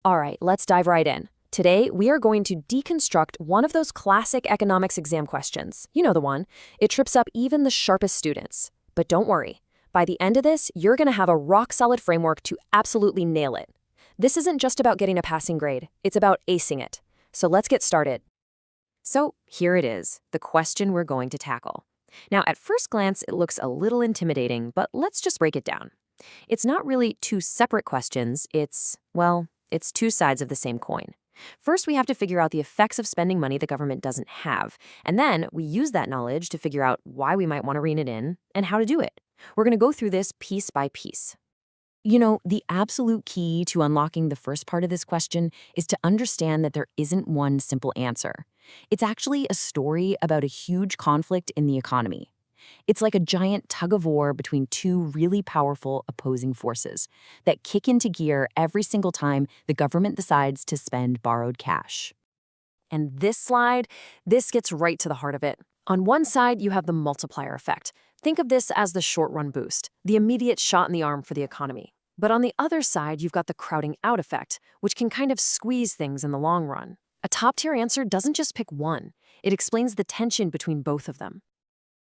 All right, let's dive right in. Today, we are going to deconstruct one of those classic economics exam questions. You know the one. It trips up even the sharpest students. But don't worry. By the end of this, you're going to have a rock-solid framework to absolutely nail it. This isn't just about getting a passing grade. It's about acing it. So let's get started. So here it is, the question we're going to tackle. Now, at first glance, it looks a little intimidating, but let's just break it down. It's not really two separate questions. It's two sides of the same coin. First, we have to figure out the effects of spending money the government doesn't have, and then we use that knowledge to figure out why we might want to rein it in and how to do it. We're going to go through this piece by piece. You know, the absolute key to unlocking the first part of this question is to understand that there isn't one simple answer. It's actually a story about a huge conflict in the economy. It's like a giant tug-of-war between two really powerful opposing forces that kick into gear every single time the government decides to spend borrowed cash. And this gets right to the heart of it. On one side, you have the multiplier effect. Think of this as the short-run boost, the immediate shot in the arm for the economy. But on the other side, you've got the crowding out effect, which can kind of squeeze things in the long run. A top-tier answer doesn't just pick one. It explains the tension between both of them.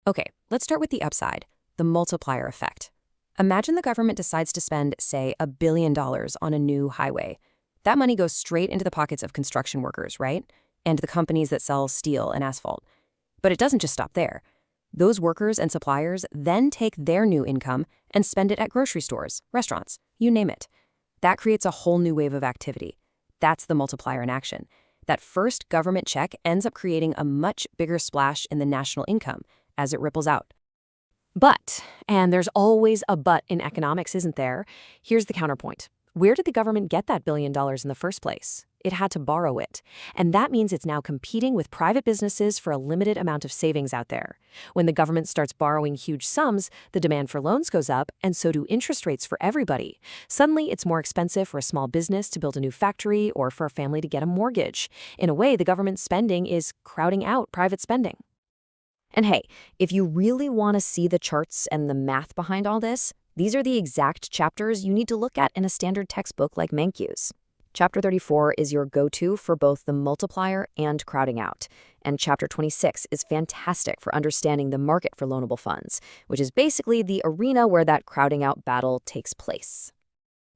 Okay, let's start with the upside, the multiplier effect. Imagine the government decides to spend, say, $1 billion on a new highway. That money goes straight into the pockets of construction workers, right? And the companies that sell steel and asphalt. But it doesn't just stop there. Those workers and suppliers then take their new income and spend it at grocery stores, restaurants, you name it. That creates a whole new wave of activity. That's the multiplier in action. That first government check ends up creating a much bigger splash in the national income as it ripples out. But, and there's always a but in economics, isn't there? Here's the counterpoint. Where did the government get that $1 billion in the first place? It had to borrow it. And that means it's now competing with private businesses for a limited amount of savings out there. When the government starts borrowing huge sums, the demand for loans goes up, and so do interest rates for everybody. Suddenly, it's more expensive for a small business to build a new factory or for a family to get a mortgage. In a way, the government spending is crowding out private spending. And hey, if you really want to see the charts and the math behind all this, these are the exact chapters you need to look at in a standard textbook like Mankiw's. Chapter 34 is your go-to for both the multiplier and crowding out. And Chapter 26 is fantastic for understanding the market for loanable funds, which is basically the arena where that crowding out battle takes place.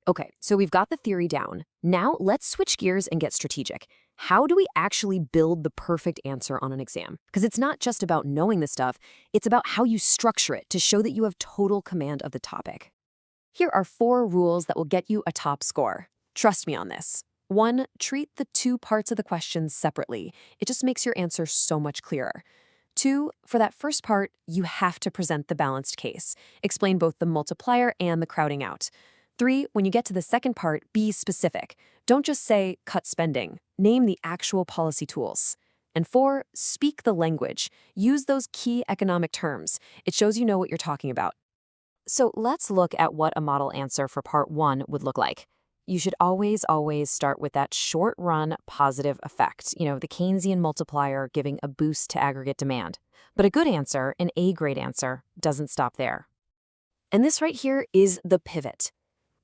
Okay, so we've got the theory down. Now let's switch gears and get strategic. How do we actually build the perfect answer on an exam? Because it's not just about knowing the stuff, it's about how you structure it to show that you have total command of the topic. Here are 4 rules that will get you a top score. Trust me on this. 1, treat the 2 parts of the question separately. It just makes your answer so much clearer. 2, for that first part, you have to present the balanced case. Explain both the multiplier and the crowding out. 3, when you get to the second part, be specific. Don't just say, cut spending. Name the actual policy tools. And 4, speak the language. Use those key economic terms. It shows you know what you're talking about. So let's look at what a model answer for part 1 would look like. You should always start with that short-run positive effect, the Keynesian multiplier giving a boost to aggregate demand. But a good answer, an A-grade answer, doesn't stop there. And this right here is the pivot.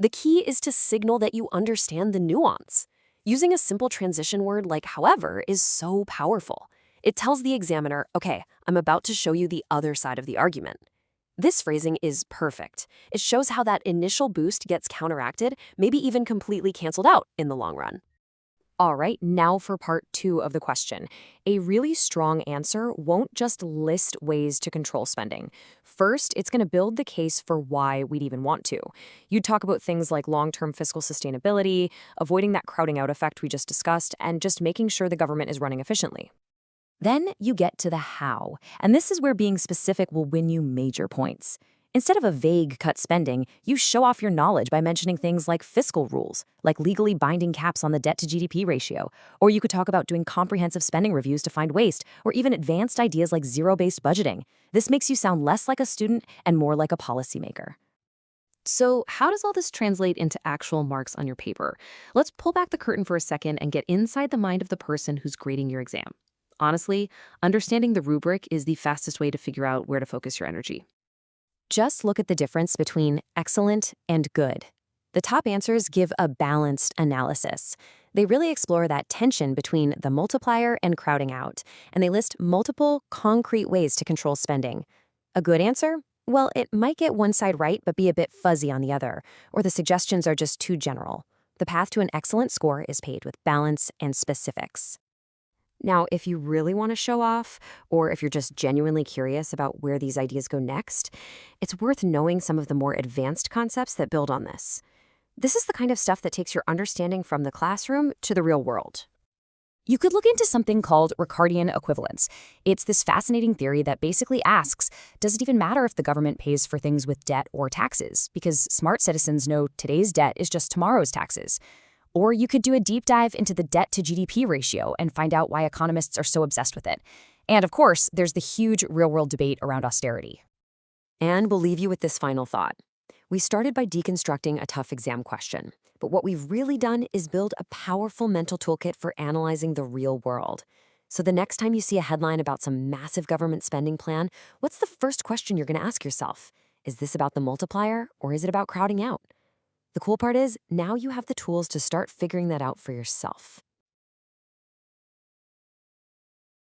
The key is to signal that you understand the nuance. Using a simple transition word like however is so powerful. It tells the examiner, okay, I'm about to show you the other side of the argument. This phrasing is perfect. It shows how that initial boost gets counteracted, maybe even completely canceled out in the long run. All right, now for part 2 of the question. A really strong answer won't just list ways to control spending. First, it's going to build the case for why we'd even want to. You'd talk about things like long-term fiscal sustainability, avoiding that crowding out effect we just discussed, and just making sure the government is running efficiently. Then you get to the how, and this is where being specific will win you major points. Instead of a vague cut spending, you show off your knowledge by mentioning things like fiscal rules, like legally binding caps on the debt-to-GDP ratio. Or you could talk about doing comprehensive spending reviews to find waste, or even advanced ideas like zero-based budgeting. This makes you sound less like a student and more like a policymaker. So how does all this translate into actual marks on your paper? Let's pull back the curtain for a second and get inside the mind of the person who's grading your exam. Honestly, understanding the rubric is the fastest way to figure out where to focus your energy. Just look at the difference between excellent and good. The top answers give a balanced analysis. They really explore that tension between the multiplier and crowding out, and they list multiple, concrete ways to control spending. A good answer? Well, it might get one side right but be a bit fuzzy on the other, or the suggestions are just too general. The path to an excellent score is paved with balance and specifics. Now, if you really want to show off, or if you're just genuinely curious about where these ideas go next, it's worth knowing some of the more advanced concepts that build on this. This is the kind of stuff that takes your understanding from the classroom to the real world. You could look into something called Ricardian equivalence. It's this fascinating theory that basically asks, does it even matter if the government pays for things with debt or taxes? Because smart citizens know today's debt is just tomorrow's taxes. Or you could do a deep dive into the debt-to-GDP ratio and find out why economists are so obsessed with it. And of course, there's the huge real-world debate around austerity. And we'll leave you with this final thought. We started by deconstructing a tough exam question, but what we've really done is build a powerful mental toolkit for analyzing the real world. So the next time you see a headline about some massive government spending plan, what's the first question you're going to ask yourself? Is this about the multiplier, or is it about crowding out? The cool part is, now you have the tools to start figuring that out for yourself.